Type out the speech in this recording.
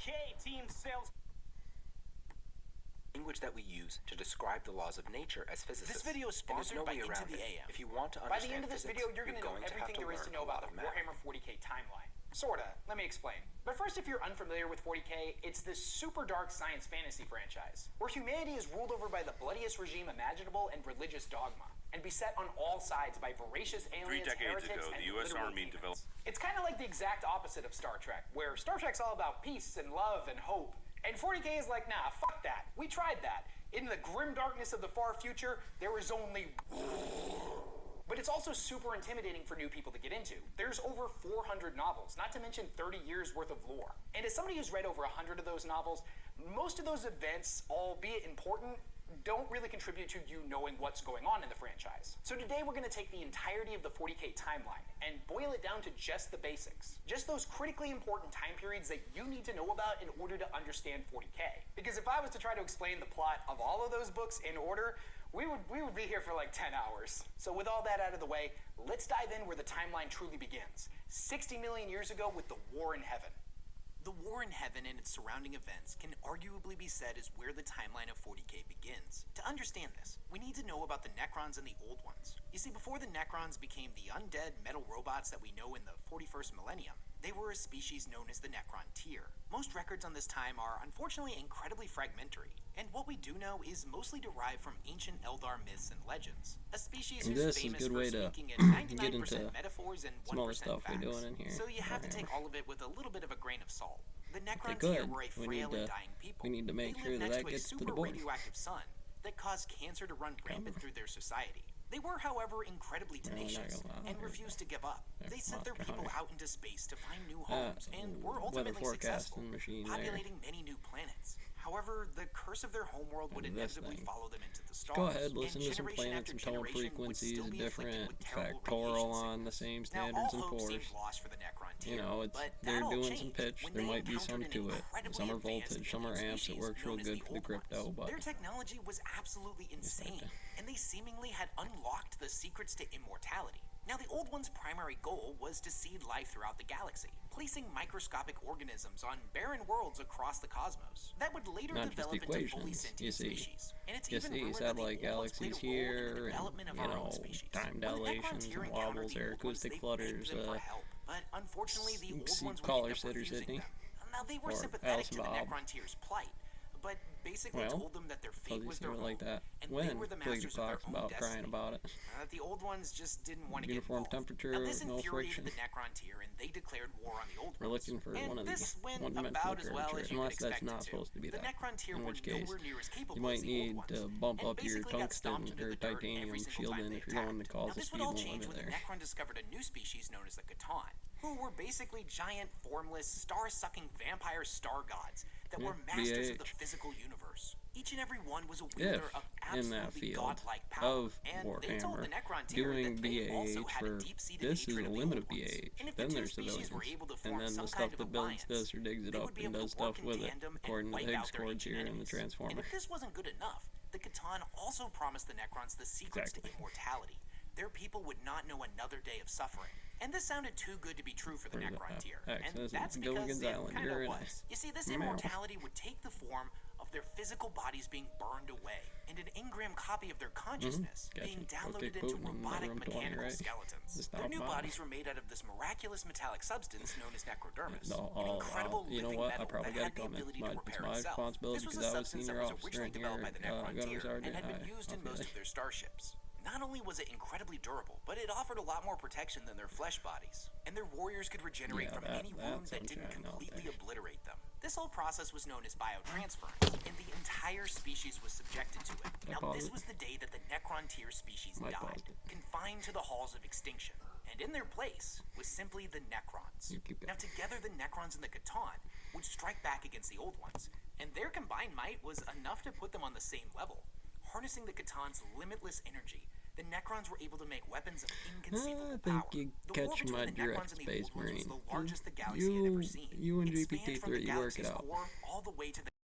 40K team sales language that we use to describe the laws of nature as physicists. This video is sponsored by Into the AM. If you want to By the understand end of this physics, video, you're going to know everything there is to know about the math. Warhammer 40K timeline. Sorta. Let me explain. But first, if you're unfamiliar with 40K, it's this super dark science fantasy franchise, where humanity is ruled over by the bloodiest regime imaginable and religious dogma, and beset on all sides by voracious aliens, 3 decades heretics, ago, and the U.S. literal Army demons. developed... It's kind of like the exact opposite of Star Trek, where Star Trek's all about peace and love and hope, and 40K is like, nah, fuck that. We tried that. In the grim darkness of the far future, there is only... But it's also super intimidating for new people to get into. There's over 400 novels, not to mention 30 years worth of lore. And as somebody who's read over 100 of those novels, most of those events, albeit important, don't really contribute to you knowing what's going on in the franchise. So today we're going to take the entirety of the 40K timeline and boil it down to just the basics. Just those critically important time periods that you need to know about in order to understand 40K. Because if I was to try to explain the plot of all of those books in order, we would be here for like 10 hours. So with all that out of the way, let's dive in where the timeline truly begins. 60 million years ago with the War in Heaven. The War in Heaven and its surrounding events can arguably be said is where the timeline of 40K begins. To understand this, we need to know about the Necrons and the Old Ones. You see, before the Necrons became the undead metal robots that we know in the 41st millennium, they were a species known as the Necron tier. Most records on this time are unfortunately incredibly fragmentary, and what we do know is mostly derived from ancient Eldar myths and legends. A species who's famous for speaking in 99% metaphors and 1% facts. So you have to take all of it with a little bit of a grain of salt. The Necron tier were a frail and dying people. We need to make sure they lived that next gets to a to the super board. radioactive sun that caused cancer to run rampant through their society. They were, however, incredibly tenacious and refused to give up. They sent their people out into space to find new homes and were ultimately successful, populating many new planets. However, the curse of their homeworld would inevitably follow them into the stars. Go ahead, listen and to some planets and tone frequencies, would still be different afflicted with terrible factorial radiation on the same now, standards and all hope force. seemed lost for the Necron tier, You know, it's but they're that all doing some changed pitch. when There they might be some encountered to an it. incredibly Some are advanced voltage, some are alien amps. It species works real known as good the for the Old crypto, Ones. but Their technology was absolutely insane, and they seemingly had unlocked the secrets to immortality. Now, the Old One's primary goal was to seed life throughout the galaxy, placing microscopic organisms on barren worlds across the cosmos that would later not just develop into fully equations. sentient You see, species. And it's you even see, rumored that satellite the Old Ones played galaxies a role in the here, and development of you our own know, species. time When the Necron dilations tier and encountered wobbles, the air Old Ones, acoustic they flutters. begged them for help, but unfortunately the Old See, Ones would caller end up sitter refusing Sydney. them. Now, they were Or sympathetic Alice to the Bob. Necron tier's plight, but basically Well, told them that their fate was their like home, that. and When they were the Twig masters of their talks own about destiny. crying about it. The Old Ones just didn't want to get Uniform involved. temperature, Now, this no infuriated friction. the Necron tier, and they declared war on the Old We're Ones. looking for and one of this these went one-dimensional about as well curvature, as you could unless that's expect not it to. supposed to be The that. Necron tier In were which case, nowhere near as capable you might as the Old need Ones, to bump and up your basically got tungsten stomped into or the dirt every titanium single shielding time if you're going to attacked. cause Now, the this would speed all change when the limit there. Necron discovered a new species known as the Catan, who were basically giant, formless, star-sucking vampire star gods that were masters of the physical universe. Each and every one was a wielder of in that absolutely field godlike power, of and they told the Warhammer, Necron tier doing that they also BAH had a for deep-seated this is hatred the of the limit Old of Ones. BAH. And if Then the two there's species civilians, were able to and form then some the stuff kind of that builds alliance, this or digs it they up would be and able does to work stuff in with it, tandem and according to wipe the out Higgs their cords ancient here in the enemies. And Transformer. if this wasn't good enough, the Catan also promised the Necrons the secrets to immortality. Their people would not know another day of suffering. And this sounded too good to be true for the Where's Necron that? tier. X, And this is that's Gilligan's because it Island. kind You're of in it. was. You see, this Meow. immortality would take the form of their physical bodies being burned away, and an engram copy of their consciousness Gotcha. being Okay, downloaded into Putin in robotic room 20, mechanical right? skeletons. Just Their out new by. bodies were made out of this miraculous metallic substance known as necrodermis, No, an incredible you know living what? I metal probably that got had to the come. ability It's to my repair itself. responsibility This was because a I was substance senior that was officer originally in here, developed by the Necron Gunner tier and Sergeant. had been used in most of their starships. Not only was it incredibly durable, but it offered a lot more protection than their flesh bodies, and their warriors could regenerate from any wound that didn't completely obliterate them. This whole process was known as biotransference, and the entire species was subjected to it. Now, this was the day that the Necron tier species died, confined to the halls of extinction, and in their place was simply the Necrons. Now, together, the Necrons and the Catan would strike back against the Old Ones, and their combined might was enough to put them on the same level. Harnessing the Catan's limitless energy, the Necrons were able to make weapons of inconceivable power. I think you The war catch between my the direct Necrons and the Space Old Ones was Marine. the largest the galaxy had ever seen. You and It spanned from the GPT-3, you work it galaxy's out. core all the way to the